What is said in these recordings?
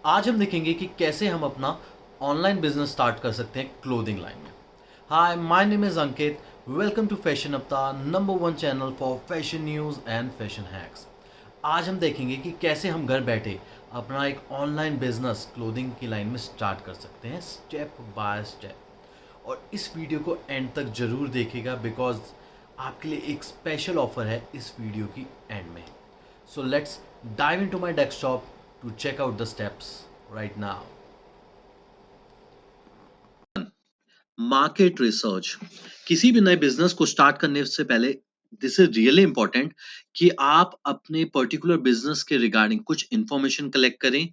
आज हम देखेंगे कि कैसे हम अपना ऑनलाइन बिजनेस स्टार्ट कर सकते हैं क्लोथिंग लाइन में। Hi, my name is Ankit. Welcome to fashion Avatar, number one channel for fashion news and fashion hacks. आज हम देखेंगे कि कैसे हम घर बैठे अपना एक ऑनलाइन बिजनेस क्लोथिंग की लाइन में स्टार्ट कर सकते हैं, स्टेप बाय स्टेप। और इस वीडियो को एंड तक जरूर देखिएगा बिकॉज आपके लिए एक स्पेशल ऑफर है इस वीडियो की एंड में। So let's dive into my desktop to check out the steps right now. Market research. किसी भी नए बिजनेस को स्टार्ट करने से पहले दिस इज रियली इंपॉर्टेंट कि आप अपने पर्टिकुलर बिजनेस के रिगार्डिंग कुछ इंफॉर्मेशन कलेक्ट करें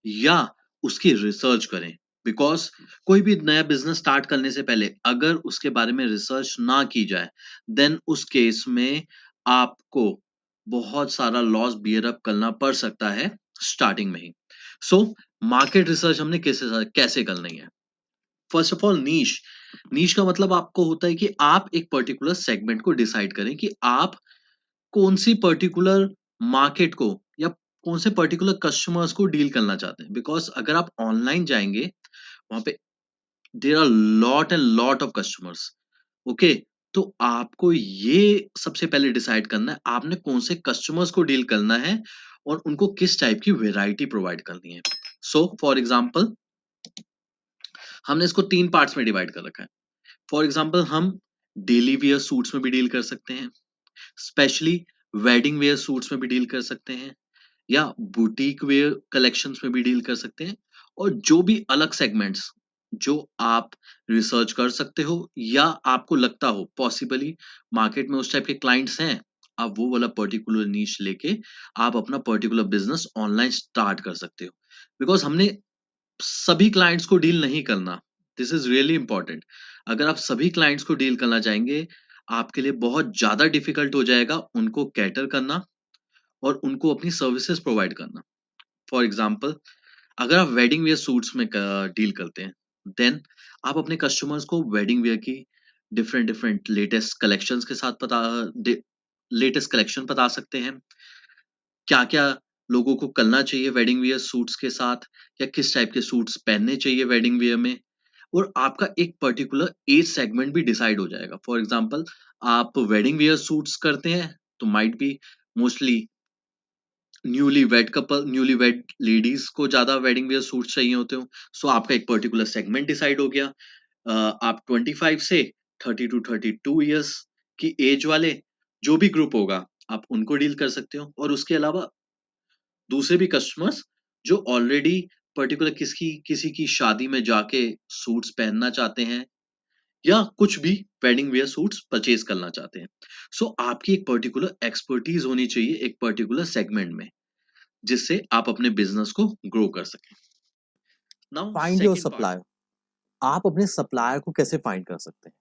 या उसकी रिसर्च करें। बिकॉज कोई भी नया बिजनेस स्टार्ट करने से पहले अगर उसके बारे में रिसर्च ना की जाए देन उस केस में आपको बहुत सारा लॉस बियर अप करना पड़ सकता है स्टार्टिंग में ही। सो मार्केट रिसर्च हमने कैसे कैसे करनी है। फर्स्ट ऑफ ऑल, नीश नीश का मतलब आपको होता है कि आप एक पर्टिकुलर सेगमेंट को डिसाइड करें कि आप कौन सी पर्टिकुलर मार्केट को या कौन से पर्टिकुलर कस्टमर्स को डील करना चाहते हैं। बिकॉज अगर आप ऑनलाइन जाएंगे वहां पे there are lot and lot of customers. Okay, तो आपको ये सबसे पहले डिसाइड करना है आपने कौन से कस्टमर्स को डील करना है और उनको किस टाइप की वेराइटी प्रोवाइड करनी है। सो फॉर एग्जाम्पल, हमने इसको तीन पार्ट्स में डिवाइड कर रखा है। फॉर एग्जाम्पल, हम डेली वेयर सूट्स में भी डील कर सकते हैं, स्पेशली वेडिंग वेयर सूट्स में भी डील कर सकते हैं, या बुटीक वेयर कलेक्शंस में भी डील कर सकते हैं। और जो भी अलग सेगमेंट्स जो आप रिसर्च कर सकते हो या आपको लगता हो पॉसिबली मार्केट में उस टाइप के क्लाइंट्स हैं, आप वो वाला पर्टिकुलर नीश लेके आप अपना पर्टिकुलर बिजनेस ऑनलाइन स्टार्ट कर सकते हो। बिकॉज हमने सभी क्लाइंट्स को डील नहीं करना। This is really important. अगर आप सभी क्लाइंट्स को डील करना चाहेंगे आपके लिए बहुत ज्यादा डिफिकल्ट हो जाएगा उनको कैटर करना और उनको अपनी सर्विसेज प्रोवाइड करना। फॉर एग्जाम्पल, अगर आप वेडिंग वेयर सूट्स में डील करते हैं देन आप अपने कस्टमर्स को वेडिंग वेयर की डिफरेंट डिफरेंट लेटेस्ट कलेक्शन बता सकते हैं। क्या क्या लोगों को करना चाहिए वेडिंग वियर सूट्स के साथ, या किस टाइप के सूट्स पहनने चाहिए वेडिंग वियर में। और आपका एक पर्टिकुलर एज सेगमेंट भी डिसाइड हो जाएगा। फॉर एग्जांपल, आप वेडिंग वियर सूट्स करते हैं तो might be mostly newly wed ladies को ज्यादा वेडिंग वियर सूट्स चाहिए होते हो। सो आपका एक पर्टिकुलर सेगमेंट डिसाइड हो गया। आप 25 से 30 to 32 ईयर्स की एज वाले जो भी ग्रुप होगा आप उनको डील कर सकते हो। और उसके अलावा दूसरे भी कस्टमर्स जो ऑलरेडी पर्टिकुलर किसी की शादी में जाके सूट्स पहनना चाहते हैं या कुछ भी वेडिंग वेयर सूट्स परचेज करना चाहते हैं। सो आपकी एक पर्टिकुलर एक्सपर्टीज होनी चाहिए एक पर्टिकुलर सेगमेंट में जिससे आप अपने बिजनेस को ग्रो कर सकें। Now find your second part. Supplier. आप अपने सप्लायर को कैसे फाइंड कर सकते हैं?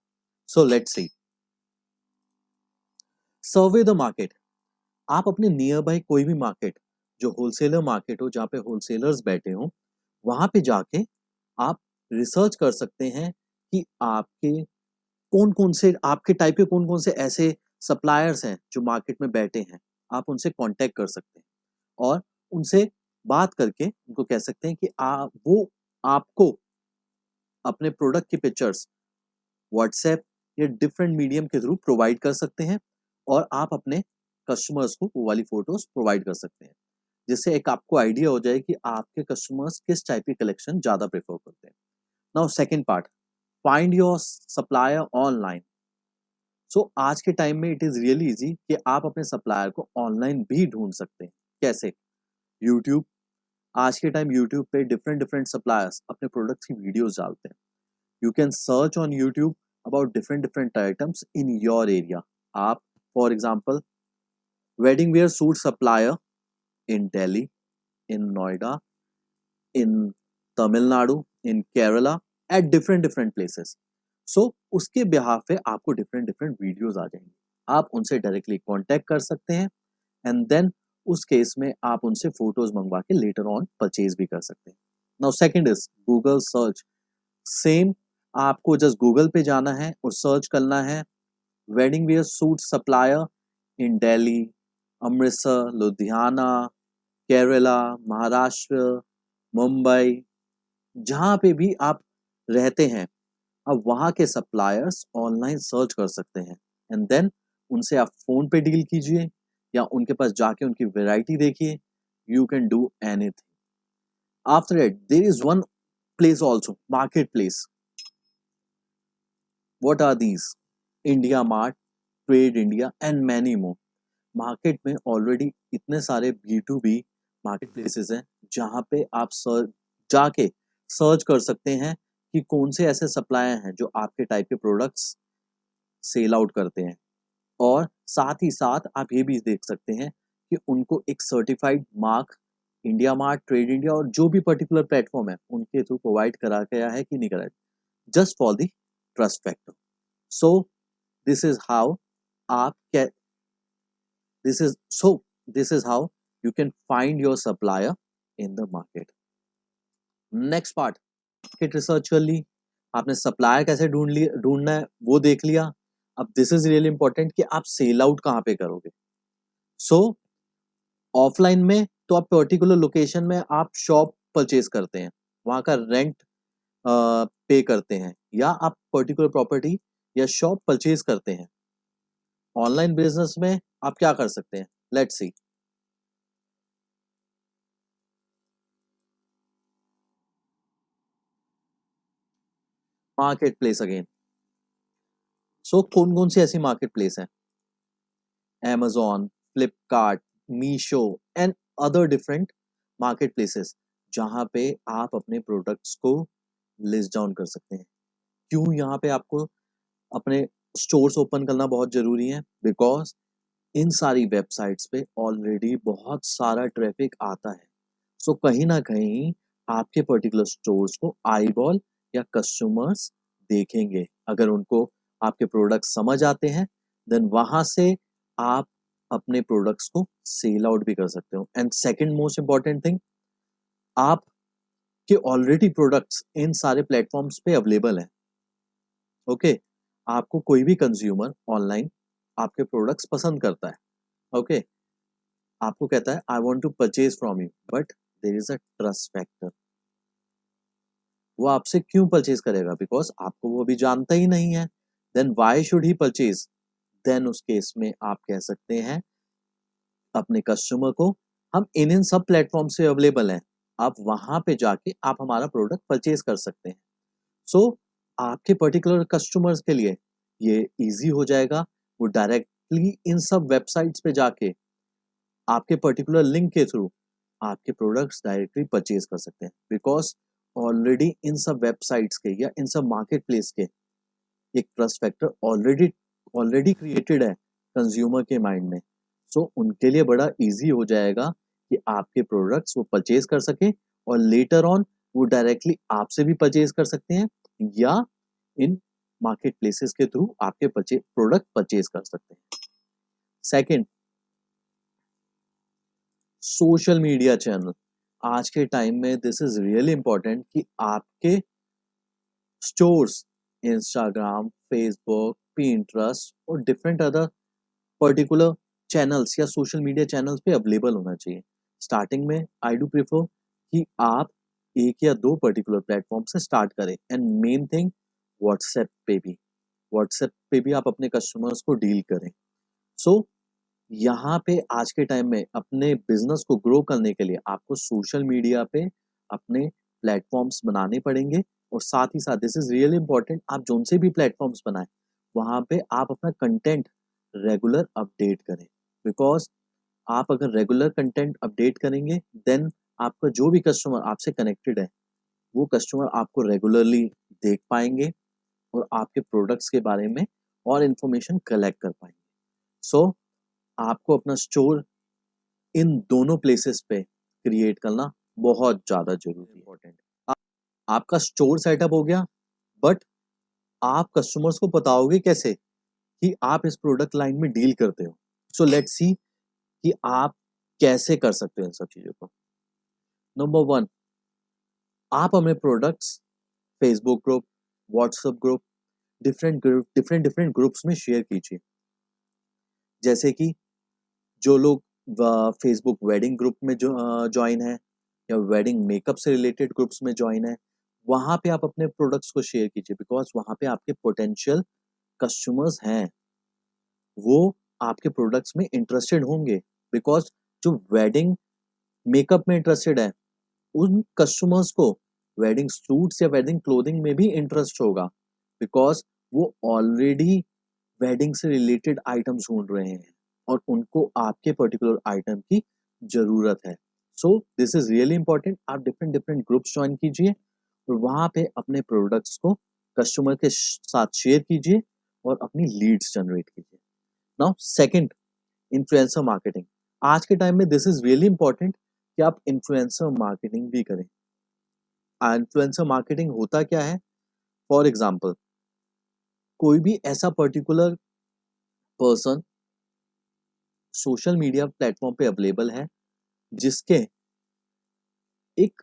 So let's see. Survey the market. आप अपने नियर बाय कोई भी मार्केट जो होलसेलर मार्केट हो, जहाँ पे होलसेलर्स बैठे हो, वहां पे जाके आप रिसर्च कर सकते हैं कि आपके कौन कौन से आपके टाइप के कौन कौन से ऐसे सप्लायर्स हैं जो मार्केट में बैठे हैं। आप उनसे कांटेक्ट कर सकते हैं और उनसे बात करके उनको कह सकते हैं कि वो आपको अपने प्रोडक्ट की पिक्चर्स व्हाट्सएप या डिफरेंट मीडियम के थ्रू प्रोवाइड कर सकते हैं और आप अपने कस्टमर्स को वो वाली फोटोज प्रोवाइड कर सकते हैं, जिससे एक आपको आइडिया हो जाए कि आपके कस्टमर्स किस टाइप की कलेक्शन ज़्यादा प्रेफर करते हैं। Now second part, find your supplier online. So आज के टाइम में इट इज़ रियली इजी कि आप अपने सप्लायर को ऑनलाइन भी ढूंढ सकते हैं। कैसे? यूट्यूब। आज के टाइम यूट्यूब पे डिफरेंट डिफरेंट सप्लायर्स अपने प्रोडक्ट्स की वीडियोस डालते हैं। You can search on YouTube about different items in your area. आप, for example, wedding wear suit supplier in Delhi, in Noida, in Tamil Nadu, in Kerala, at different places. So उसके behalf पे आपको different videos आ जाएंगे। आप उनसे directly contact कर सकते हैं एंड देन उस केस में आप उनसे फोटोज मंगवा के लेटर ऑन परचेज भी कर सकते हैं। Now second is Google search. Same, आपको जस्ट गूगल पे जाना है और सर्च करना है wedding wear suit supplier in Delhi, Amritsar, Ludhiana, Kerala, Maharashtra, Mumbai, जहाँ पे भी आप रहते हैं, अब वहाँ के सप्लायर्स ऑनलाइन सर्च कर सकते हैं एंड देन उनसे आप फ़ोन पे डील कीजिए या उनके पास जाके उनकी वैरायटी देखिए। You can do anything. After that there is one place also, market place. What are these? India mart, trade India and many more. Market में ऑलरेडी इतने सारे B2B मार्केट प्लेसेस हैं जहाँ पे आप जाके सर्च कर सकते हैं कि कौन से ऐसे सप्लायर हैं जो आपके टाइप के प्रोडक्ट्स सेल आउट करते हैं। और साथ ही साथ आप ये भी देख सकते हैं कि उनको एक certified mark India mart, trade India और जो भी पर्टिकुलर प्लेटफॉर्म है उनके थ्रू प्रोवाइड करा गया है कि नहीं करा, just for the trust factor. So this is how आप this is so this is how you can find your supplier in the market. Next part, market research कर ली, आपने सप्लायर कैसे ढूंढना है वो देख लिया। अब दिस इज रियली इंपॉर्टेंट कि आप सेल आउट कहाँ पे करोगे। सो ऑफलाइन में तो आप पर्टिकुलर लोकेशन में आप शॉप परचेज करते हैं, वहाँ का रेंट पे करते हैं या आप पर्टिकुलर प्रॉपर्टी या शॉप परचेज करते हैं। ऑनलाइन बिजनेस में आप क्या कर सकते हैं, let's see. Marketplace again. So कौन कौन सी ऐसी मार्केट प्लेस है? Amazon, Flipkart, Meesho and other different marketplaces जहाँ पे आप अपने प्रोडक्ट्स को लिस्ट डाउन कर सकते हैं। क्यों यहाँ पे आपको अपने स्टोर्स ओपन करना बहुत ज़रूरी है? बिकॉज इन सारी वेबसाइट्स पे ऑलरेडी बहुत सारा ट्रैफिक आता है। सो कहीं ना कहीं आपके पर्टिकुलर स्टोर्स को आईबॉल या कस्टमर्स देखेंगे। अगर उनको आपके प्रोडक्ट्स समझ आते हैं देन वहाँ से आप अपने प्रोडक्ट्स को सेल आउट भी कर सकते हो। And second most important thing, आपके ऑलरेडी प्रोडक्ट्स इन सारे प्लेटफॉर्म्स पे अवेलेबल हैं। ओके, आपको कोई भी कंज्यूमर ऑनलाइन आपके प्रोडक्ट्स पसंद करता है। ओके, आपको कहता है I want to purchase from you, but there is a trust factor. वो आपसे क्यों परचेज करेगा? बिकॉज आपको वो अभी जानता ही नहीं है। Then why should he purchase? Then उस केस में आप कह सकते हैं अपने कस्टमर को, हम इन सब प्लेटफॉर्म से अवेलेबल हैं, आप वहां पे जाके आप हमारा प्रोडक्ट परचेज कर सकते हैं। सो आपके पर्टिकुलर कस्टमर्स के लिए ये इजी हो जाएगा। वो डायरेक्टली इन सब वेबसाइट्स पे जाके आपके पर्टिकुलर लिंक के थ्रू आपके प्रोडक्ट्स डायरेक्टली परचेज कर सकते हैं। बिकॉज ऑलरेडी इन सब वेबसाइट्स के या इन सब मार्केट प्लेस के एक trust factor already already created है कंज्यूमर के माइंड में। सो उनके लिए बड़ा इजी हो जाएगा कि आपके प्रोडक्ट्स वो परचेज कर सके और लेटर ऑन वो डायरेक्टली आपसे भी परचेज कर सकते हैं या इन मार्केट प्लेसेस के थ्रू आपके प्रोडक्ट परचेज कर सकते हैं। Second, social media channel. आज के टाइम में दिस इज रियली इंपॉर्टेंट कि आपके स्टोर्स इंस्टाग्राम, फेसबुक, पिंटरेस्ट और डिफरेंट अदर पर्टिकुलर चैनल्स या सोशल मीडिया चैनल्स पे अवेलेबल होना चाहिए। स्टार्टिंग में आई डू प्रेफर कि आप एक या दो पर्टिकुलर प्लेटफॉर्म से स्टार्ट करें एंड मेन थिंग व्हाट्सएप पे भी आप अपने कस्टमर्स को डील करें। सो यहाँ पे आज के टाइम में अपने बिजनेस को ग्रो करने के लिए आपको सोशल मीडिया पे अपने प्लेटफॉर्म्स बनाने पड़ेंगे और साथ ही साथ दिस इज रियली इंपॉर्टेंट, आप जोन से भी प्लेटफॉर्म्स बनाएं वहाँ पे आप अपना कंटेंट रेगुलर अपडेट करें। बिकॉज आप अगर रेगुलर कंटेंट अपडेट करेंगे देन आपका जो भी कस्टमर आपसे कनेक्टेड है वो कस्टमर आपको रेगुलरली देख पाएंगे और आपके प्रोडक्ट्स के बारे में और इन्फॉर्मेशन कलेक्ट कर पाएंगे। सो आपको अपना स्टोर इन दोनों प्लेसेस पे क्रिएट करना बहुत ज़्यादा जरूरी है। आपका स्टोर सेटअप हो गया, बट आप कस्टमर्स को बताओगे कैसे कि आप इस प्रोडक्ट लाइन में डील करते हो? सो लेट्स सी कि आप कैसे कर सकते हो इन सब चीज़ों को। नंबर वन, आप अपने products Facebook group, WhatsApp group, different groups में शेयर कीजिए। जैसे कि जो लोग फेसबुक वेडिंग ग्रुप में जो ज्वाइन है, या वेडिंग मेकअप से रिलेटेड ग्रुप्स में ज्वाइन है, वहाँ पे आप अपने प्रोडक्ट्स को शेयर कीजिए, बिकॉज़ वहाँ पे आपके पोटेंशियल कस्टमर्स हैं, वो आपके प्रोडक्ट्स में इंटरेस्टेड होंगे, बिकॉज़ जो वेडिंग मेकअप में इंटरेस्टेड है, उन कस्टमर्स को वेडिंग सूट्स या वेडिंग क्लोथिंग में भी इंटरेस्ट होगा, बिकॉज़ वो ऑलरेडी वेडिंग से रिलेटेड आइटम्स ढूँढ रहे हैं और उनको आपके पर्टिकुलर आइटम की ज़रूरत है। So this is really important, आप डिफरेंट ग्रुप्स जॉइन कीजिए और वहाँ पे अपने प्रोडक्ट्स को कस्टमर के साथ शेयर कीजिए और अपनी लीड्स जनरेट कीजिए। Now second, influencer marketing. आज के टाइम में दिस इज़ रियली इम्पोर्टेंट कि आप इन्फ्लुएंसर मार्केटिंग भी करें। इन्फ्लुएंसर मार्केटिंग होता क्या है? फॉर एग्ज़ाम्पल, कोई भी ऐसा particular person social media platform पे अवेलेबल है, जिसके एक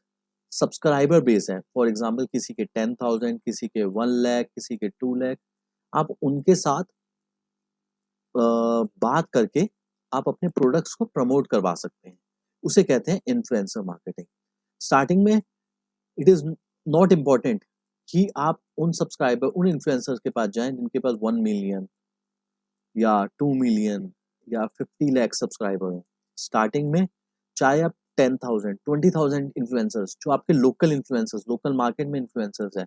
सब्सक्राइबर बेस है। फॉर एग्ज़ाम्पल किसी के 10,000, किसी के 1 लाख, किसी के 2 लाख। आप उनके साथ बात करके आप अपने प्रोडक्ट्स को प्रमोट करवा सकते हैं। उसे कहते हैं इन्फ्लुएंसर मार्केटिंग। स्टार्टिंग में इट इज़ नॉट इम्पोर्टेंट कि आप उन इन्फ्लुएंसर्स के पास जाएँ जिनके पास 1 मिलियन या 2 मिलियन या 50 लाख सब्सक्राइबर हैं। स्टार्टिंग में चाहे आप 10,000, 20,000 इन्फ्लुएंसर्स, जो आपके लोकल इन्फ्लुएंसर्स, लोकल मार्केट में इन्फ्लुएंसर्स हैं,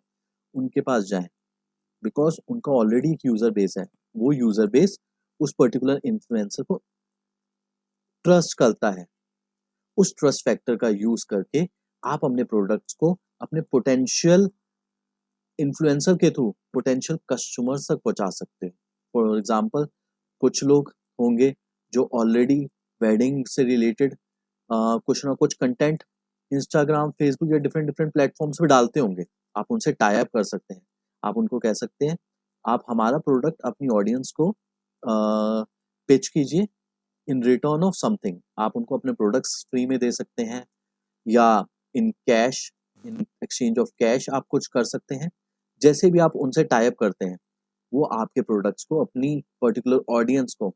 उनके पास जाएँ, बिकॉज़ उनका ऑलरेडी एक यूज़र बेस है। वो यूज़र बेस उस पर्टिकुलर इन्फ्लुएंसर को ट्रस्ट करता है। उस ट्रस्ट फैक्टर का यूज़ करके आप अपने प्रोडक्ट्स को अपने पोटेंशियल इन्फ्लुएंसर के थ्रू पोटेंशियल कस्टमर्स तक पहुँचा सकते हैं। फॉर एग्ज़ाम्पल, कुछ लोग होंगे जो ऑलरेडी वेडिंग से रिलेटेड कुछ ना कुछ कंटेंट इंस्टाग्राम, फेसबुक या डिफरेंट प्लेटफ़ॉर्म्स पे डालते होंगे। आप उनसे टाई अप कर सकते हैं। आप उनको कह सकते हैं, आप हमारा प्रोडक्ट अपनी ऑडियंस को पिच कीजिए इन रिटर्न ऑफ समथिंग। आप उनको अपने प्रोडक्ट्स फ्री में दे सकते हैं या in cash, in exchange of cash आप कुछ कर सकते हैं। जैसे भी आप उनसे टाई अप करते हैं, वो आपके प्रोडक्ट्स को अपनी पर्टिकुलर ऑडियंस को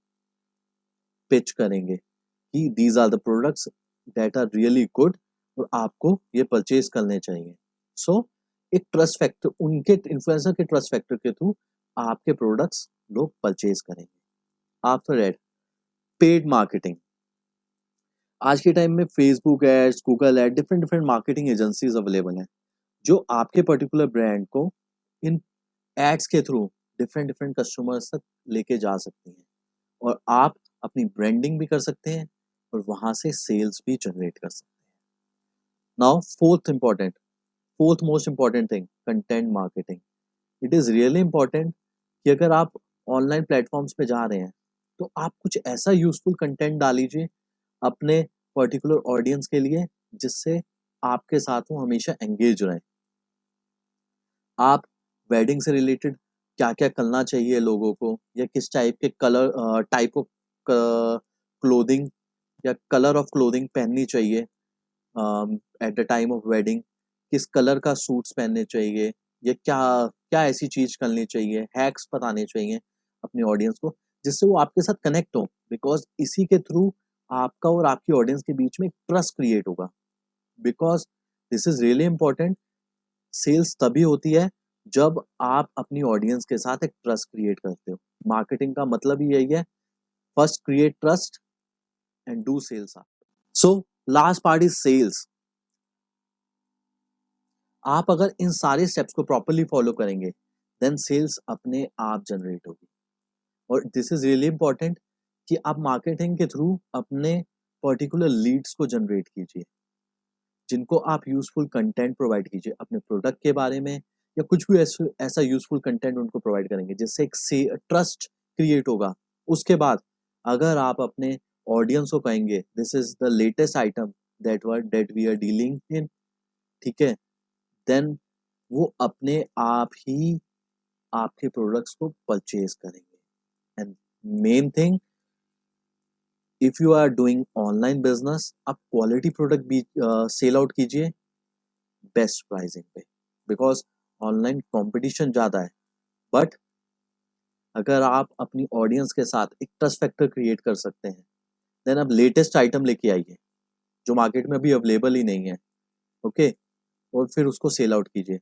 पिच करेंगे कि these are the products that are really good और आपको ये परचेज करने चाहिए। सो एक ट्रस्ट फैक्टर, उनके इन्फ्लुएंसर के ट्रस्ट फैक्टर के थ्रू आपके प्रोडक्ट्स लोग परचेज करेंगे। After that, paid marketing. आज के टाइम में Facebook ads, Google ad, different marketing agencies available हैं, जो आपके पर्टिकुलर ब्रांड को इन एड्स के थ्रू डिफरेंट कस्टमर्स तक लेके जा सकती हैं और आप अपनी ब्रांडिंग भी कर सकते हैं और वहाँ से सेल्स भी जनरेट कर सकते हैं। Now fourth most important thing, content marketing. It is really important कि अगर आप ऑनलाइन प्लेटफॉर्म्स पे जा रहे हैं, तो आप कुछ ऐसा यूज़फुल कंटेंट डालीजिए अपने पर्टिकुलर ऑडियंस के लिए, जिससे आपके साथ वो हमेशा एंगेज रहें। आप वेडिंग से रिलेटेड क्या-क्या करना चाहिए लोगों को, या किस टाइप के टाइप ऑफ क्लोथिंग या कलर ऑफ क्लोथिंग पहननी चाहिए at the time of wedding, किस कलर का सूट्स पहनने चाहिए, या क्या क्या ऐसी चीज़ करनी चाहिए, हैक्स बताने चाहिए अपनी ऑडियंस को, जिससे वो आपके साथ कनेक्ट हो, बिकॉज़ इसी के थ्रू आपका और आपकी ऑडियंस के बीच में एक ट्रस्ट क्रिएट होगा। Because this is really important. Sales तभी होती है जब आप अपनी ऑडियंस के साथ एक ट्रस्ट क्रिएट करते हो। मार्केटिंग का मतलब ही यही है, first create trust and do sales after. So last part is sales. आप अगर इन सारे स्टेप्स को प्रॉपर्ली फॉलो करेंगे, देन सेल्स अपने आप जनरेट होगी। और दिस इज रियली इम्पोर्टेंट कि आप मार्केटिंग के थ्रू अपने पर्टिकुलर लीड्स को जनरेट कीजिए, जिनको आप यूजफुल कंटेंट प्रोवाइड कीजिए अपने प्रोडक्ट के बारे में, या कुछ भी ऐसा यूजफुल कंटेंट उनको प्रोवाइड करेंगे जिससे एक ट्रस्ट क्रिएट होगा। उसके बाद अगर आप अपने ऑडियंस को कहेंगे, this is the latest item that we are dealing in, ठीक है, देन वो अपने आप ही आपके प्रोडक्ट्स को परचेज करेंगे। And main thing, if you are doing online business, आप क्वालिटी प्रोडक्ट भी सेल आउट कीजिए बेस्ट प्राइसिंग पे, बिकॉज ऑनलाइन कंपटीशन ज़्यादा है। बट अगर आप अपनी ऑडियंस के साथ एक ट्रस्ट फैक्टर क्रिएट कर सकते हैं, देन आप लेटेस्ट आइटम लेके आइए जो मार्केट में अभी अवेलेबल ही नहीं है, ओके, और फिर उसको सेल आउट कीजिए।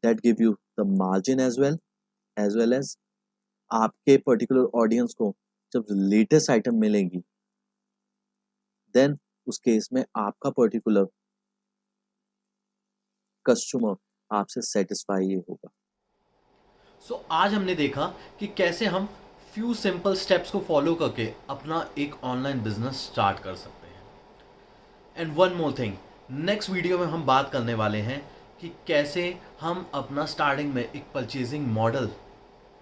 That give you the margin as well as आपके पर्टिकुलर ऑडियंस को जब लेटेस्ट आइटम मिलेगी, देन उस केस में आपका पर्टिकुलर कस्टमर आपसे सेटिस्फाई होगा। सो आज हमने देखा कि कैसे हम फ्यू सिंपल स्टेप्स को फॉलो करके अपना एक ऑनलाइन बिजनेस स्टार्ट कर सकते हैं। And one more thing, next video में हम बात करने वाले हैं कि कैसे हम अपना स्टार्टिंग में एक परचेजिंग मॉडल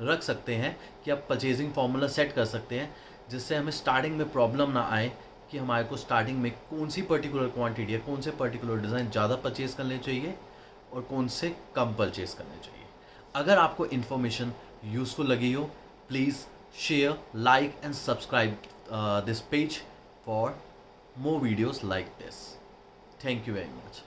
रख सकते हैं, कि आप परचेजिंग फार्मूला सेट कर सकते हैं जिससे हमें स्टार्टिंग में प्रॉब्लम ना आए कि हमारे को स्टार्टिंग में कौन सी पर्टिकुलर क्वांटिटी या कौन से पर्टिकुलर डिज़ाइन ज़्यादा परचेज करने चाहिए और कौन से कम परचेज करने चाहिए। अगर आपको इन्फॉर्मेशन यूज़फुल लगी हो, please share, like and subscribe this page for more videos like this. Thank you very much.